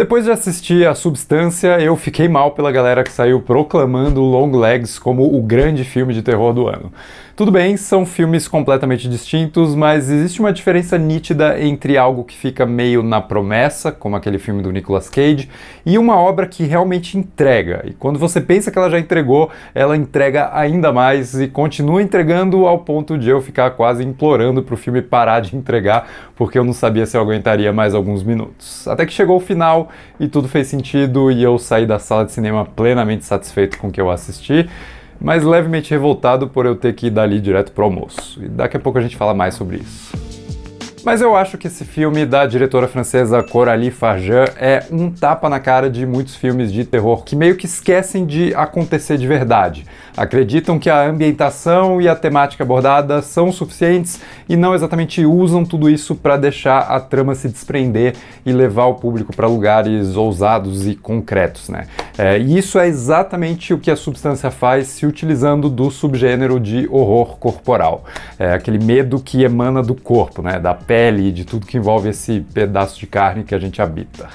Depois de assistir A Substância, eu fiquei mal pela galera que saiu proclamando Longlegs como o grande filme de terror do ano. Tudo bem, são filmes completamente distintos, mas existe uma diferença nítida entre algo que fica meio na promessa, como aquele filme do Nicolas Cage, e uma obra que realmente entrega. E quando você pensa que ela já entregou, ela entrega ainda mais e continua entregando ao ponto de eu ficar quase implorando para o filme parar de entregar, porque eu não sabia se eu aguentaria mais alguns minutos. Até que chegou o final e tudo fez sentido e eu saí da sala de cinema plenamente satisfeito com o que eu assisti, mas levemente revoltado por eu ter que ir dali direto pro almoço. E daqui a pouco a gente fala mais sobre isso. Mas eu acho que esse filme da diretora francesa Coralie Fargeat é um tapa na cara de muitos filmes de terror que meio que esquecem de acontecer de verdade. Acreditam que a ambientação e a temática abordada são suficientes e não exatamente usam tudo isso para deixar a trama se desprender e levar o público para lugares ousados e concretos, né? E isso é exatamente o que A Substância faz se utilizando do subgênero de horror corporal. Aquele medo que emana do corpo, né? Da pele e de tudo que envolve esse pedaço de carne que a gente habita.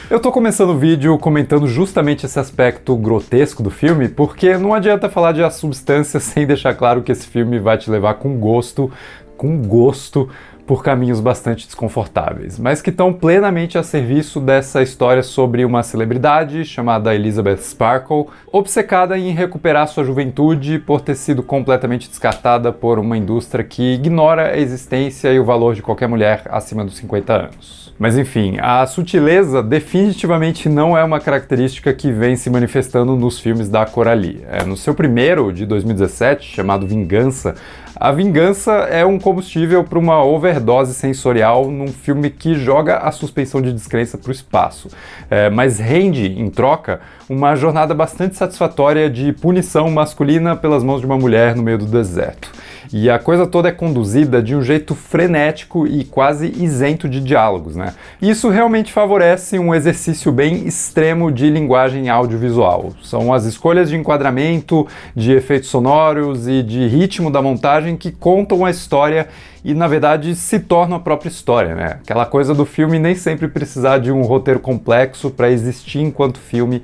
Eu tô começando o vídeo comentando justamente esse aspecto grotesco do filme, porque não adianta falar de A Substância sem deixar claro que esse filme vai te levar com gosto, por caminhos bastante desconfortáveis, mas que estão plenamente a serviço dessa história sobre uma celebridade chamada Elizabeth Sparkle, obcecada em recuperar sua juventude por ter sido completamente descartada por uma indústria que ignora a existência e o valor de qualquer mulher acima dos 50 anos. Mas enfim, a sutileza definitivamente não é uma característica que vem se manifestando nos filmes da Coralie. No seu primeiro, de 2017, chamado Vingança, a vingança é um combustível para uma overdose sensorial num filme que joga a suspensão de descrença para o espaço, mas rende, em troca, uma jornada bastante satisfatória de punição masculina pelas mãos de uma mulher no meio do deserto. E a coisa toda é conduzida de um jeito frenético e quase isento de diálogos, né? Isso realmente favorece um exercício bem extremo de linguagem audiovisual. São as escolhas de enquadramento, de efeitos sonoros e de ritmo da montagem que contam a história e, na verdade, se tornam a própria história, né? Aquela coisa do filme nem sempre precisar de um roteiro complexo para existir enquanto filme,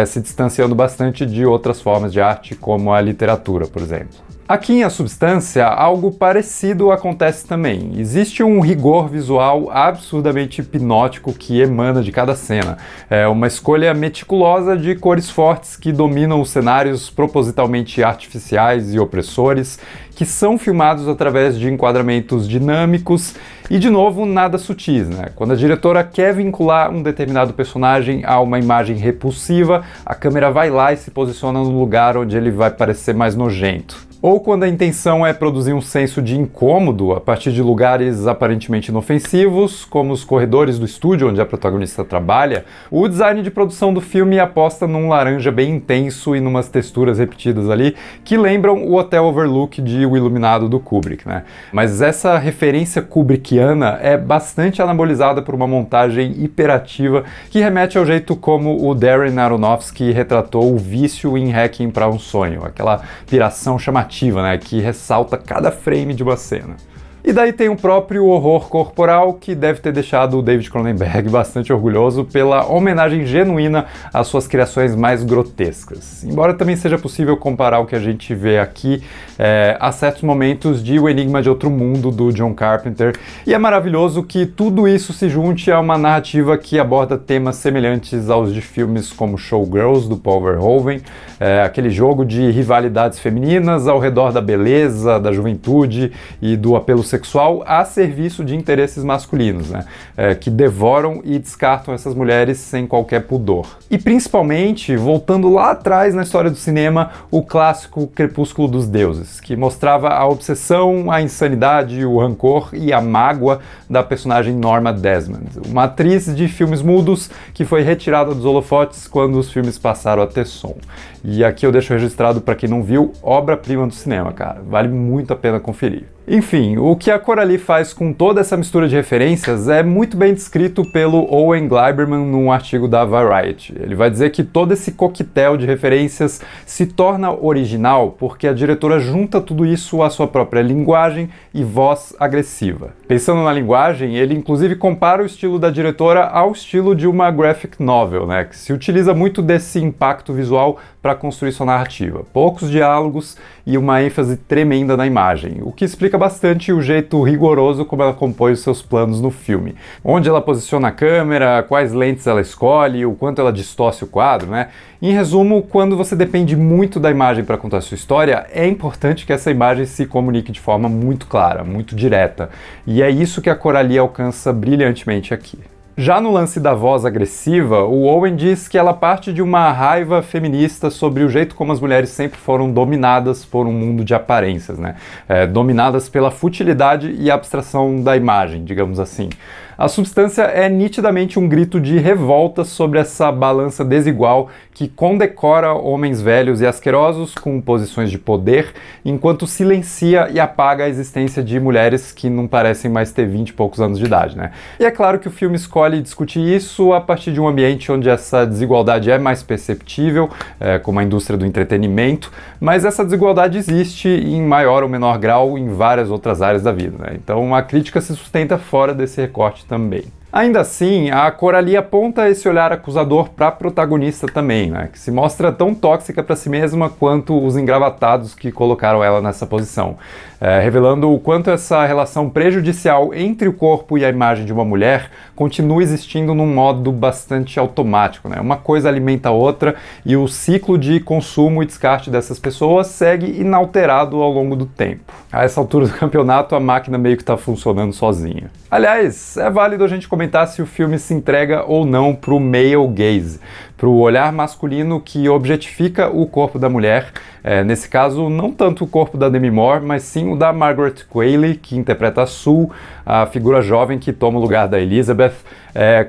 se distanciando bastante de outras formas de arte, como a literatura, por exemplo. Aqui em A Substância, algo parecido acontece também. Existe um rigor visual absurdamente hipnótico que emana de cada cena. É uma escolha meticulosa de cores fortes que dominam os cenários propositalmente artificiais e opressores, que são filmados através de enquadramentos dinâmicos e, de novo, nada sutis, né? Quando a diretora quer vincular um determinado personagem a uma imagem repulsiva, a câmera vai lá e se posiciona no lugar onde ele vai parecer mais nojento. Ou quando a intenção é produzir um senso de incômodo a partir de lugares aparentemente inofensivos, como os corredores do estúdio onde a protagonista trabalha, o design de produção do filme aposta num laranja bem intenso e numas texturas repetidas ali que lembram o Hotel Overlook de O Iluminado do Kubrick, né? Mas essa referência kubrickiana é bastante anabolizada por uma montagem hiperativa que remete ao jeito como o Darren Aronofsky retratou o vício em Requiem para um Sonho, aquela piração chamativa, né, que ressalta cada frame de uma cena. E daí tem o próprio horror corporal, que deve ter deixado o David Cronenberg bastante orgulhoso pela homenagem genuína às suas criações mais grotescas. Embora também seja possível comparar o que a gente vê aqui a certos momentos de O Enigma de Outro Mundo, do John Carpenter, e é maravilhoso que tudo isso se junte a uma narrativa que aborda temas semelhantes aos de filmes como Showgirls, do Paul Verhoeven, aquele jogo de rivalidades femininas ao redor da beleza, da juventude e do apelo sexual a serviço de interesses masculinos, né? Que devoram e descartam essas mulheres sem qualquer pudor. E principalmente, voltando lá atrás na história do cinema, o clássico Crepúsculo dos Deuses, que mostrava a obsessão, a insanidade, o rancor e a mágoa da personagem Norma Desmond, uma atriz de filmes mudos que foi retirada dos holofotes quando os filmes passaram a ter som. E aqui eu deixo registrado para quem não viu, obra-prima do cinema, cara. Vale muito a pena conferir. Enfim, o que a Coralie faz com toda essa mistura de referências é muito bem descrito pelo Owen Gleiberman num artigo da Variety. Ele vai dizer que todo esse coquetel de referências se torna original porque a diretora junta tudo isso à sua própria linguagem e voz agressiva. Pensando na linguagem, ele inclusive compara o estilo da diretora ao estilo de uma graphic novel, né, que se utiliza muito desse impacto visual para construir sua narrativa. Poucos diálogos e uma ênfase tremenda na imagem, o que explica bastante o jeito rigoroso como ela compõe os seus planos no filme. Onde ela posiciona a câmera, quais lentes ela escolhe, o quanto ela distorce o quadro, né? Em resumo, quando você depende muito da imagem para contar a sua história, é importante que essa imagem se comunique de forma muito clara, muito direta. E é isso que a Coralie alcança brilhantemente aqui. Já no lance da voz agressiva, o Owen diz que ela parte de uma raiva feminista sobre o jeito como as mulheres sempre foram dominadas por um mundo de aparências, né? Dominadas pela futilidade e abstração da imagem, digamos assim. A substância é nitidamente um grito de revolta sobre essa balança desigual que condecora homens velhos e asquerosos com posições de poder, enquanto silencia e apaga a existência de mulheres que não parecem mais ter 20 e poucos anos de idade, né? E é claro que o filme escolhe discutir isso a partir de um ambiente onde essa desigualdade é mais perceptível, como a indústria do entretenimento, mas essa desigualdade existe em maior ou menor grau em várias outras áreas da vida, né? Então a crítica se sustenta fora desse recorte também. Ainda assim, a Coralie aponta esse olhar acusador para a protagonista também, né, que se mostra tão tóxica para si mesma quanto os engravatados que colocaram ela nessa posição, revelando o quanto essa relação prejudicial entre o corpo e a imagem de uma mulher continua existindo num modo bastante automático, né? Uma coisa alimenta a outra e o ciclo de consumo e descarte dessas pessoas segue inalterado ao longo do tempo. A essa altura do campeonato, a máquina meio que está funcionando sozinha. Aliás, é válido a gente comentar se o filme se entrega ou não pro male gaze, pro olhar masculino que objetifica o corpo da mulher, nesse caso não tanto o corpo da Demi Moore, mas sim o da Margaret Qualley, que interpreta a Sue, a figura jovem que toma o lugar da Elizabeth,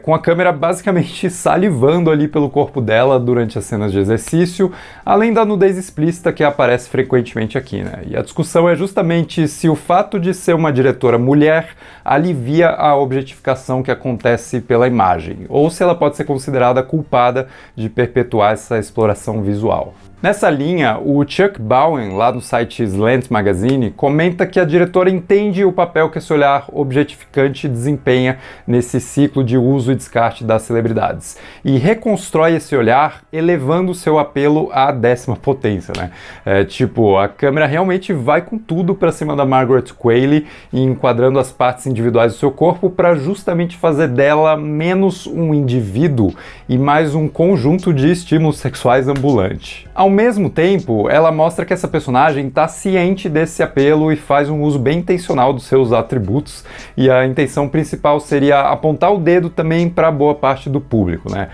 com a câmera basicamente salivando ali pelo corpo dela durante as cenas de exercício, além da nudez explícita que aparece frequentemente aqui, né? E a discussão é justamente se o fato de ser uma diretora mulher alivia a objetificação que acontece pela imagem, ou se ela pode ser considerada culpada de perpetuar essa exploração visual. Nessa linha, o Chuck Bowen, lá no site Slant Magazine, comenta que a diretora entende o papel que esse olhar objetificante desempenha nesse ciclo de uso e descarte das celebridades, e reconstrói esse olhar elevando seu apelo à 10ª potência, né? A câmera realmente vai com tudo para cima da Margaret Qualley, enquadrando as partes individuais do seu corpo para justamente fazer dela menos um indivíduo e mais um conjunto de estímulos sexuais ambulante. Ao mesmo tempo, ela mostra que essa personagem está ciente desse apelo e faz um uso bem intencional dos seus atributos, e a intenção principal seria apontar o dedo também para boa parte do público, né?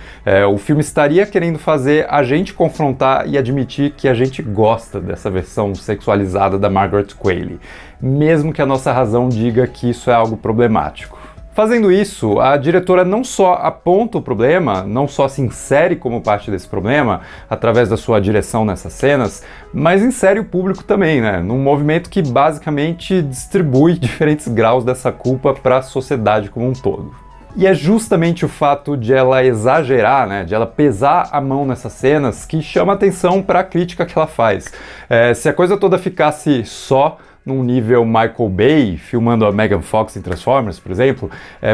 O filme estaria querendo fazer a gente confrontar e admitir que a gente gosta dessa versão sexualizada da Margaret Qualley, mesmo que a nossa razão diga que isso é algo problemático. Fazendo isso, a diretora não só aponta o problema, não só se insere como parte desse problema, através da sua direção nessas cenas, mas insere o público também, né? Num movimento que basicamente distribui diferentes graus dessa culpa para a sociedade como um todo. E é justamente o fato de ela exagerar, né, de ela pesar a mão nessas cenas, que chama atenção para a crítica que ela faz. Se a coisa toda ficasse só num nível Michael Bay, filmando a Megan Fox em Transformers, por exemplo,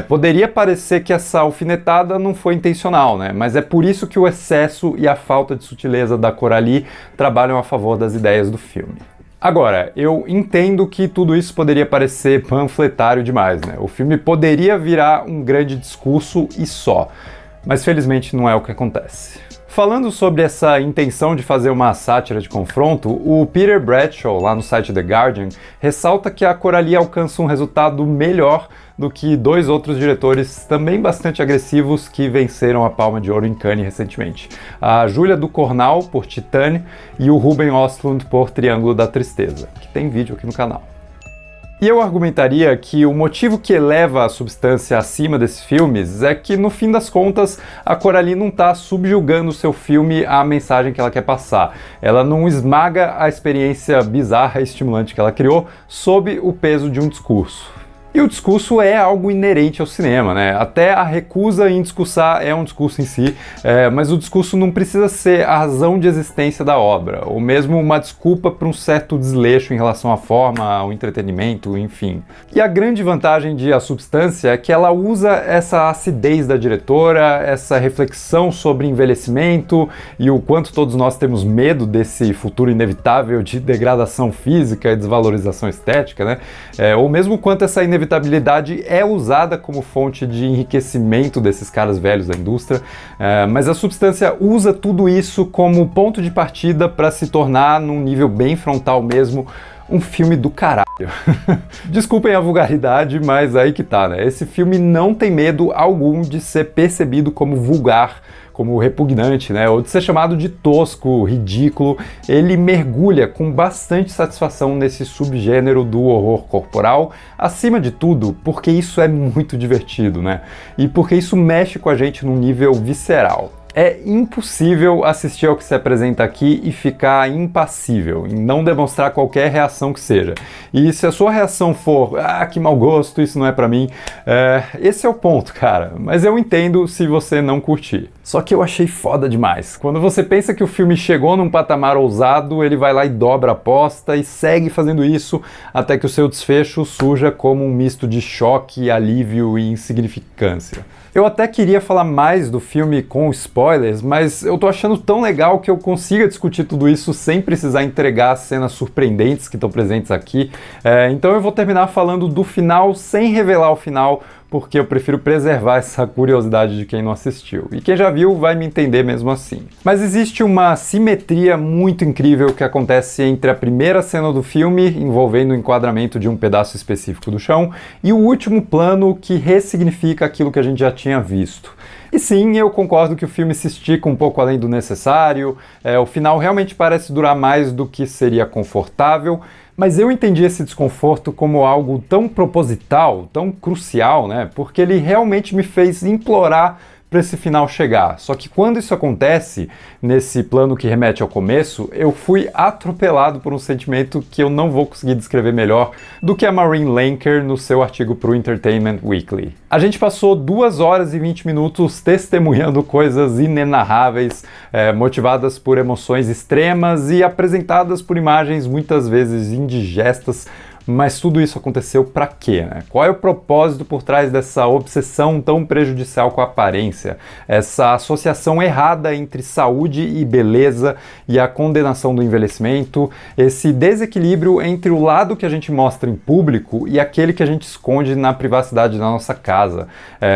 poderia parecer que essa alfinetada não foi intencional, né? Mas é por isso que o excesso e a falta de sutileza da Coralie trabalham a favor das ideias do filme. Agora, eu entendo que tudo isso poderia parecer panfletário demais, né? O filme poderia virar um grande discurso e só, mas felizmente não é o que acontece. Falando sobre essa intenção de fazer uma sátira de confronto, o Peter Bradshaw, lá no site The Guardian, ressalta que a Coralie alcança um resultado melhor do que 2 outros diretores também bastante agressivos que venceram a Palma de Ouro em Cannes recentemente. A Julia Ducournau, por Titane, e o Ruben Östlund, por Triângulo da Tristeza, que tem vídeo aqui no canal. E eu argumentaria que o motivo que eleva a substância acima desses filmes é que, no fim das contas, a Coraline não está subjugando o seu filme à mensagem que ela quer passar. Ela não esmaga a experiência bizarra e estimulante que ela criou sob o peso de um discurso. E o discurso é algo inerente ao cinema, né? Até a recusa em discursar é um discurso em si, mas o discurso não precisa ser a razão de existência da obra, ou mesmo uma desculpa para um certo desleixo em relação à forma, ao entretenimento, enfim. E a grande vantagem de A Substância é que ela usa essa acidez da diretora, essa reflexão sobre envelhecimento e o quanto todos nós temos medo desse futuro inevitável de degradação física e desvalorização estética, né? Ou mesmo o quanto essa inevitabilidade é usada como fonte de enriquecimento desses caras velhos da indústria, mas A Substância usa tudo isso como ponto de partida para se tornar, num nível bem frontal mesmo, um filme do caralho. Desculpem a vulgaridade, mas aí que tá, né? Esse filme não tem medo algum de ser percebido como vulgar, como repugnante, né? Ou de ser chamado de tosco, ridículo. Ele mergulha com bastante satisfação nesse subgênero do horror corporal, acima de tudo, porque isso é muito divertido, né? E porque isso mexe com a gente num nível visceral. É impossível assistir ao que se apresenta aqui e ficar impassível, e não demonstrar qualquer reação que seja. E se a sua reação for, que mau gosto, isso não é pra mim, esse é o ponto, cara. Mas eu entendo se você não curtir. Só que eu achei foda demais. Quando você pensa que o filme chegou num patamar ousado, ele vai lá e dobra a aposta e segue fazendo isso até que o seu desfecho surja como um misto de choque, alívio e insignificância. Eu até queria falar mais do filme com spoilers, mas eu tô achando tão legal que eu consiga discutir tudo isso sem precisar entregar as cenas surpreendentes que estão presentes aqui. Então eu vou terminar falando do final sem revelar o final, porque eu prefiro preservar essa curiosidade de quem não assistiu. E quem já viu vai me entender mesmo assim. Mas existe uma simetria muito incrível que acontece entre a primeira cena do filme, envolvendo o enquadramento de um pedaço específico do chão, e o último plano que ressignifica aquilo que a gente já tinha visto. E sim, eu concordo que o filme se estica um pouco além do necessário, o final realmente parece durar mais do que seria confortável, mas eu entendi esse desconforto como algo tão proposital, tão crucial, né? Porque ele realmente me fez implorar para esse final chegar. Só que quando isso acontece, nesse plano que remete ao começo, eu fui atropelado por um sentimento que eu não vou conseguir descrever melhor do que a Maureen Lenker no seu artigo para o Entertainment Weekly. A gente passou 2 horas e 20 minutos testemunhando coisas inenarráveis, motivadas por emoções extremas e apresentadas por imagens muitas vezes indigestas. Mas tudo isso aconteceu pra quê, né? Qual é o propósito por trás dessa obsessão tão prejudicial com a aparência? Essa associação errada entre saúde e beleza e a condenação do envelhecimento, esse desequilíbrio entre o lado que a gente mostra em público e aquele que a gente esconde na privacidade da nossa casa,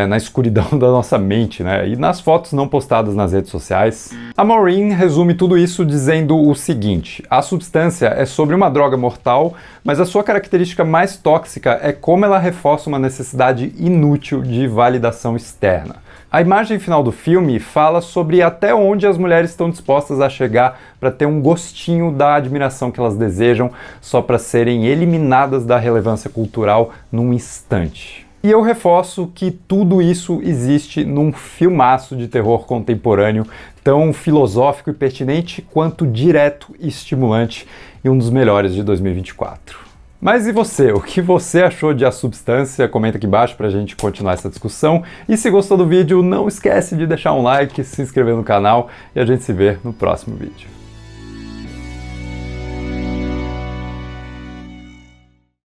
na escuridão da nossa mente, né? E nas fotos não postadas nas redes sociais. A Maureen resume tudo isso dizendo o seguinte: a substância é sobre uma droga mortal, mas a sua característica mais tóxica é como ela reforça uma necessidade inútil de validação externa. A imagem final do filme fala sobre até onde as mulheres estão dispostas a chegar para ter um gostinho da admiração que elas desejam, só para serem eliminadas da relevância cultural num instante. E eu reforço que tudo isso existe num filmaço de terror contemporâneo, tão filosófico e pertinente quanto direto e estimulante, e um dos melhores de 2024. Mas e você? O que você achou de A Substância? Comenta aqui embaixo pra gente continuar essa discussão. E se gostou do vídeo, não esquece de deixar um like, se inscrever no canal e a gente se vê no próximo vídeo.